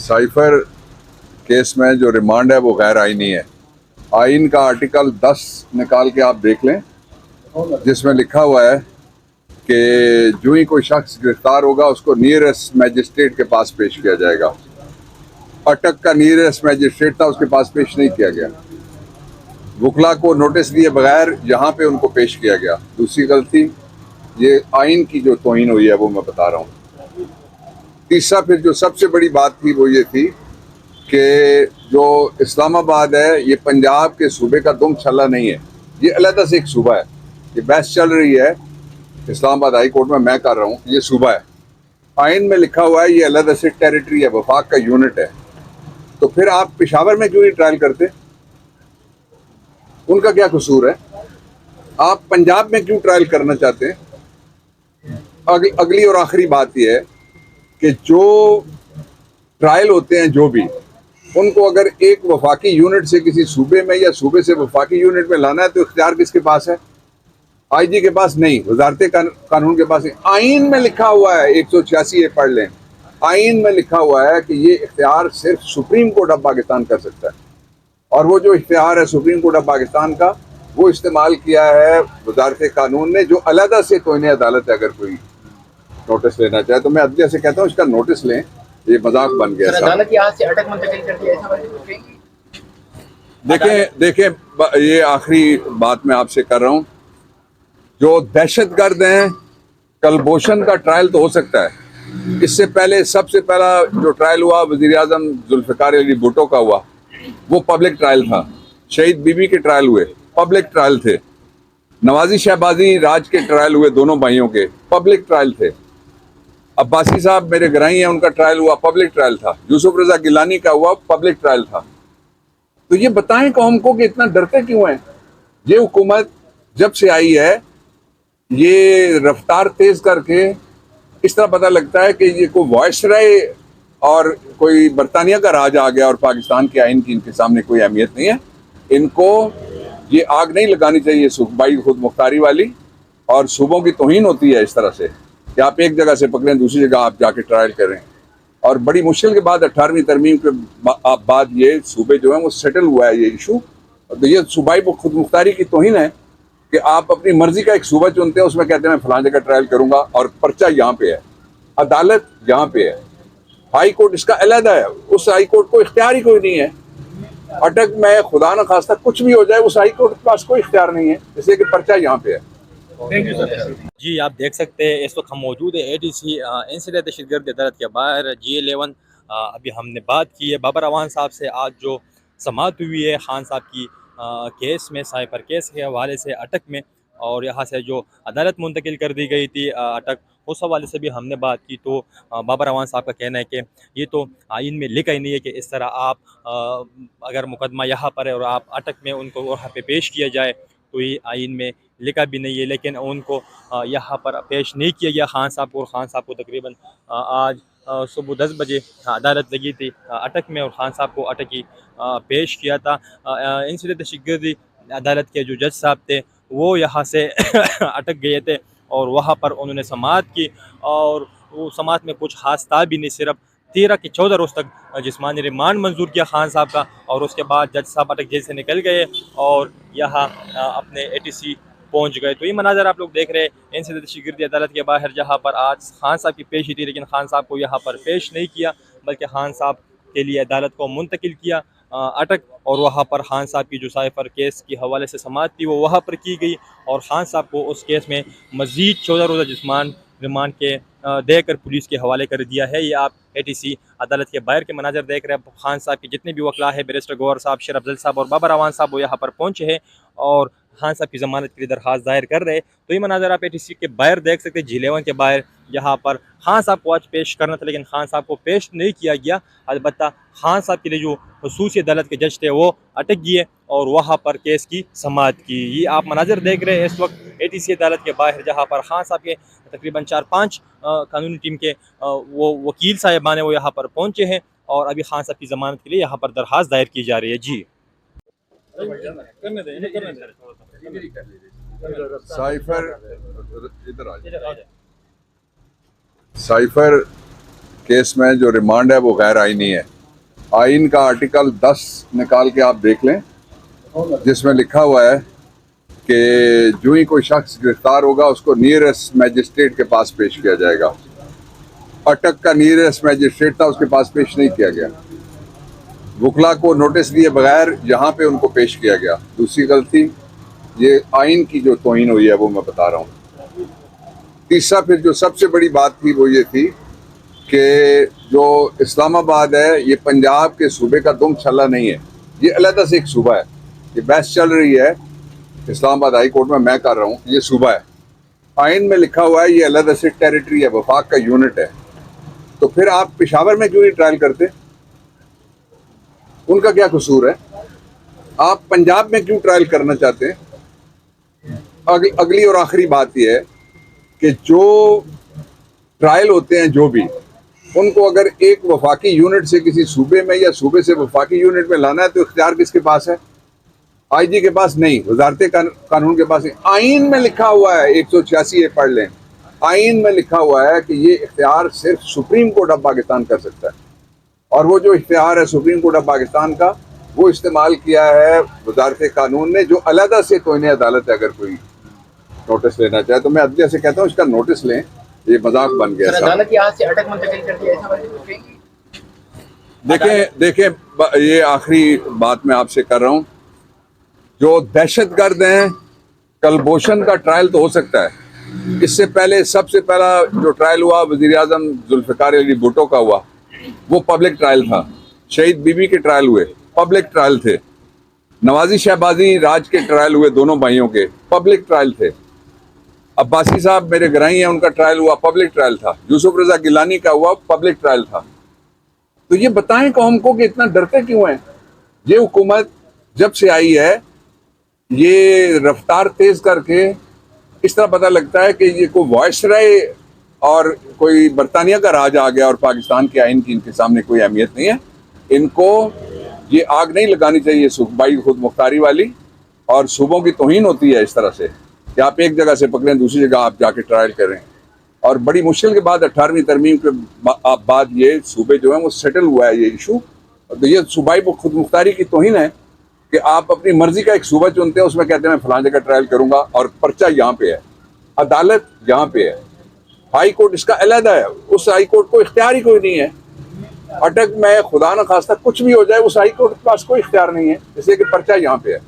Cipher case में जो remand है वो गैर आईनी है। आइन का आर्टिकल 10 निकाल के आप देख लें, जिसमें लिखा हुआ है कि जो ही कोई शख्स गिरफ्तार होगा उसको नियरेस्ट मैजिस्ट्रेट के पास पेश किया जाएगा। अटक का नियरेस्ट मैजिस्ट्रेट था, उसके पास पेश नहीं किया गया। वकला को नोटिस दिए बगैर यहाँ पे उनको पेश किया गया। दूसरी गलती, ये आइन की जो तौहीन हुई है वो मैं बता रहा हूँ। तीसरा, फिर जो सबसे बड़ी बात थी वो ये थी कि जो इस्लामाबाद है ये पंजाब के सूबे का दुम छल्ला नहीं है, ये अलग से एक सूबा है। ये बहस चल रही है इस्लामाबाद हाई कोर्ट में, मैं कर रहा हूँ, ये सूबा है। आइन में लिखा हुआ है ये अलग से टेरिटरी है, वफाक का यूनिट है। तो फिर आप पेशावर में क्यों नहीं ट्रायल करते? उनका क्या कसूर है? आप पंजाब में क्यों ट्रायल करना चाहते हैं? अगली और आखिरी बात यह है कि जो ट्रायल होते हैं जो भी, उनको अगर एक वफाकी यूनिट से किसी सूबे में या सूबे से वफाकी यूनिट में लाना है तो इख्तियार किसके पास है? आईजी के पास नहीं, वजारत कानून के पास नहीं। आइन में लिखा हुआ है 186 ये पढ़ लें, आइन में लिखा हुआ है कि ये इख्तियार सिर्फ सुप्रीम कोर्ट ऑफ पाकिस्तान कर सकता है। और वो जो इख्तियार है सुप्रीम कोर्ट ऑफ पाकिस्तान का, वो इस्तेमाल किया है वजारत कानून ने, जो अलहदा से तौहीन अदालत है। अगर कोई नोटिस लेना चाहे तो मैं अदलिया से कहता हूँ इसका नोटिस लें, ये मजाक बन गया। अदालत यहाँ से अटक मुंतकिल कर दिया, ऐसा बात देखें, ये आखिरी बात मैं आपसे कर रहा हूँ। जो दहशतगर्द हैं, कलभूषण का ट्रायल तो हो सकता है। इससे पहले सबसे पहला जो ट्रायल हुआ वज़ीर आज़म जुल्फ़िकार अली भुट्टो का हुआ, वो पब्लिक ट्रायल था। शहीद बीबी के ट्रायल हुए, पब्लिक ट्रायल थे। नवाजी शहबाजी राज के ट्रायल हुए, दोनों भाइयों के पब्लिक ट्रायल थे। अब्बासी साहब मेरे घराई हैं, उनका ट्रायल हुआ, पब्लिक ट्रायल था। यूसुफ रजा गिलानी का हुआ, पब्लिक ट्रायल था। तो ये बताएं कौम को कि इतना डरते क्यों हैं? ये हुकूमत जब से आई है, ये रफ्तार तेज करके इस तरह पता लगता है कि ये कोई वायसराय और कोई बरतानिया का राज आ गया और पाकिस्तान के आइन की इनके सामने कोई अहमियत नहीं है। इनको ये आग नहीं लगानी चाहिए सूबाई खुद मुख्तारी वाली, और सूबों की तौहीन होती है इस तरह से कि आप एक जगह से पकड़ें दूसरी जगह आप जाके ट्रायल करें। और बड़ी मुश्किल के बाद 18वीं तरमीम के बाद ये सूबे जो हैं वो सेटल हुआ है ये इशू। तो ये सूबाई खुद मुख्तारी की तौहीन है कि आप अपनी मर्जी का एक सूबा चुनते हैं, उसमें कहते हैं मैं फलां जगह ट्रायल करूंगा और पर्चा यहाँ पे है, अदालत यहाँ पे है, हाई कोर्ट इसका अलहदा है। उस हाई कोर्ट को इख्तियार ही कोई नहीं है। अटक में खुदा न खास्ता कुछ भी हो जाए, उस हाई कोर्ट के पास कोई इख्तियार नहीं है, इसलिए कि पर्चा यहाँ पे है। जी, आप देख सकते हैं इस वक्त हम मौजूद है एटीसी इंसिडेंट दहशतगर्द अदालत के बाहर G11। अभी हमने बात की है बाबर अवान साहब से। आज जो समाअत हुई है खान साहब की केस में, साइफर केस के हवाले से अटक में, और यहाँ से जो अदालत मुंतकिल कर दी गई थी अटक, उस हवाले से भी हमने बात की। तो बाबर अवान साहब का कहना है कि ये तो आइन में लिखा ही नहीं है कि इस तरह आप अगर मुकदमा यहाँ पर है और आप अटक में उनको वहाँ पे पेश किया जाए, तो ये आइन में लिखा भी नहीं है। लेकिन उनको यहाँ पर पेश नहीं किया गया खान साहब को, और ख़ान साहब को तकरीबन आज सुबह 10 बजे अदालत लगी थी अटक में, और ख़ान साहब को अटक ही पेश किया था। इंसिडेंट दहशतगर्दी अदालत के जो जज साहब थे वो यहाँ से अटक गए थे और वहाँ पर उन्होंने समाअत की, और वो समाअत में कुछ खास था भी नहीं, सिर्फ 13 के 14 रोज़ तक जिस्मानी रिमांड मंजूर किया खान साहब का, और उसके बाद जज साहब अटक जेल से निकल गए और यहाँ अपने एटीसी पहुँच गए। तो ये मनाजर आप लोग देख रहे हैं इंसिडेंट दहशतगर्दी अदालत के बाहर, जहाँ पर आज खान साहब की पेशी थी, लेकिन खान साहब को यहाँ पर पेश नहीं किया, बल्कि खान साहब के लिए अदालत को मुंतकिल किया अटक, और वहाँ पर खान साहब की जो साइफर केस के हवाले से समाअत थी वो वहाँ पर की गई, और खान साहब को उस केस में मज़ीद 14 रोज़ा जिस्मान रिमांड के देकर पुलिस के हवाले कर दिया है। ये आप एटीसी अदालत के बाहर के मनाजर देख रहे हैं। खान साहब के जितने भी वकला है, बैरिस्टर गौहर साहब, शेर अफजल साहब और बाबर अवान साहब, वो यहाँ पर पहुँचे हैं और खान साहब की ज़मानत के लिए दरख्वास्त दायर कर रहे हैं। तो ये मनाजर आप एटीसी के बाहर देख सकते हैं, G11 के बाहर। यहाँ पर खान साहब को आज पेश करना था, लेकिन खान साहब को पेश नहीं किया गया। अलबत्ता खान साहब के लिए जो खसूसी अदालत के जज थे वो अटक गए और वहाँ पर केस की समाअत की। ये आप मनाजर देख रहे हैं इस वक्त एटीसी अदालत के बाहर, जहाँ पर खान साहब के तकरीबन 4-5 कानूनी टीम के वो वकील साहिबान वो यहाँ पर पहुँचे हैं, और अभी खान साहब की ज़मानत के लिए यहाँ पर दरख्वास्त दायर की जा रही है। जी साइफर केस में जो रिमांड है वो गैर आईनी है। आइन का आर्टिकल 10 निकाल के आप देख लें, जिसमें लिखा हुआ है कि जो ही कोई शख्स गिरफ्तार होगा उसको नियरेस्ट मैजिस्ट्रेट के पास पेश किया जाएगा। अटक का नियरेस्ट मैजिस्ट्रेट था, उसके पास पेश नहीं किया गया। वकला को नोटिस दिए बगैर यहाँ पे उनको पेश किया गया। दूसरी गलती, ये आइन की जो तौहीन हुई है वो मैं बता रहा हूँ। तीसरा, फिर जो सबसे बड़ी बात थी वो ये थी कि जो इस्लामाबाद है ये पंजाब के सूबे का दुम छल्ला नहीं है, ये अलहदा से एक सूबा है। ये बहस चल रही है इस्लामाबाद हाई कोर्ट में, मैं कर रहा हूँ, ये सूबा है। आइन में लिखा हुआ है ये अलहदा से टेरिटरी है, वफाक का यूनिट है। तो फिर आप पेशावर में क्यों नहीं ट्रायल करते? उनका क्या कसूर है? आप पंजाब में क्यों ट्रायल करना चाहते हैं? अगली और आखिरी बात यह है कि जो ट्रायल होते हैं जो भी, उनको अगर एक वफाकी यूनिट से किसी सूबे में या सूबे से वफाकी यूनिट में लाना है तो इख्तियार किसके पास है? आईजी के पास नहीं, वजारत कानून के पास नहीं। आइन में लिखा हुआ है, 186 पढ़ लें, आइन में लिखा हुआ है कि ये इख्तियार सिर्फ सुप्रीम कोर्ट ऑफ पाकिस्तान कर सकता है। और वो जो इख्तियार है सुप्रीम कोर्ट ऑफ पाकिस्तान का, वो इस्तेमाल किया है वजारत कानून ने, जो अलहदा से तौहीन अदालत है। अगर कोई नोटिस लेना चाहे तो मैं अदलिया से कहता हूँ इसका नोटिस लें, ये मजाक बन गया। अदालत यहाँ से अटक मुंतकिल कर दी, ऐसा बात कहेंगे? देखें, ये आखिरी बात मैं आपसे कर रहा हूँ। जो दहशतगर्द हैं, कलभूषण का ट्रायल तो हो सकता है। इससे पहले सबसे पहला जो ट्रायल हुआ वज़ीर आज़म जुल्फ़िकार अली भुट्टो का हुआ, वो पब्लिक ट्रायल था। शहीद बीबी के ट्रायल हुए, पब्लिक ट्रायल थे। नवाजी शहबाजी राज के ट्रायल हुए, दोनों भाइयों के पब्लिक ट्रायल थे। अब्बासी साहब मेरे घराई हैं, उनका ट्रायल हुआ, पब्लिक ट्रायल था। यूसुफ रजा गिलानी का हुआ, पब्लिक ट्रायल था। तो ये बताएं कौम को कि इतना डरते क्यों हैं? ये हुकूमत जब से आई है, ये रफ्तार तेज करके इस तरह पता लगता है कि ये कोई वायसराय और कोई बरतानिया का राज आ गया और पाकिस्तान के आइन की इनके सामने कोई अहमियत नहीं है। इनको ये आग नहीं लगानी चाहिए सूबाई खुद मुख्तारी वाली, और सूबों की तौहीन होती है इस तरह से कि आप एक जगह से पकड़ें दूसरी जगह आप जाके ट्रायल करें। और बड़ी मुश्किल के बाद 18वीं तरमीम के बाद ये सूबे जो हैं वो सेटल हुआ है ये इशू। तो ये सूबाई खुद मुख्तारी की तौहीन है कि आप अपनी मर्जी का एक सूबा चुनते हैं, उसमें कहते हैं मैं फलां जगह ट्रायल करूंगा और पर्चा यहाँ पे है, अदालत यहाँ पे है, हाई कोर्ट इसका अलहदा है। उस हाई कोर्ट को इख्तियार ही कोई नहीं है। अटक में खुदा न खास्ता कुछ भी हो जाए, उस हाई कोर्ट के पास कोई इख्तियार नहीं है, इसलिए कि पर्चा यहाँ पे है।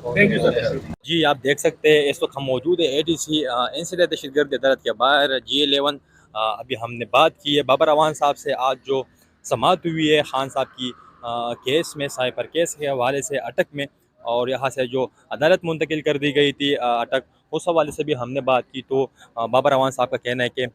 Thank you sir. जी आप देख सकते हैं इस वक्त हम मौजूद है एटीसी इंसिडेंट दहशतगर्द अदालत के बाहर G11। अभी हमने बात की है बाबर अवान साहब से। आज जो समाअत हुई है खान साहब की केस में, साइपर केस के हवाले से अटक में, और यहाँ से जो अदालत मुंतकिल कर दी गई थी अटक, उस हवाले से भी हमने बात की। तो बाबर अवान साहब का कहना है कि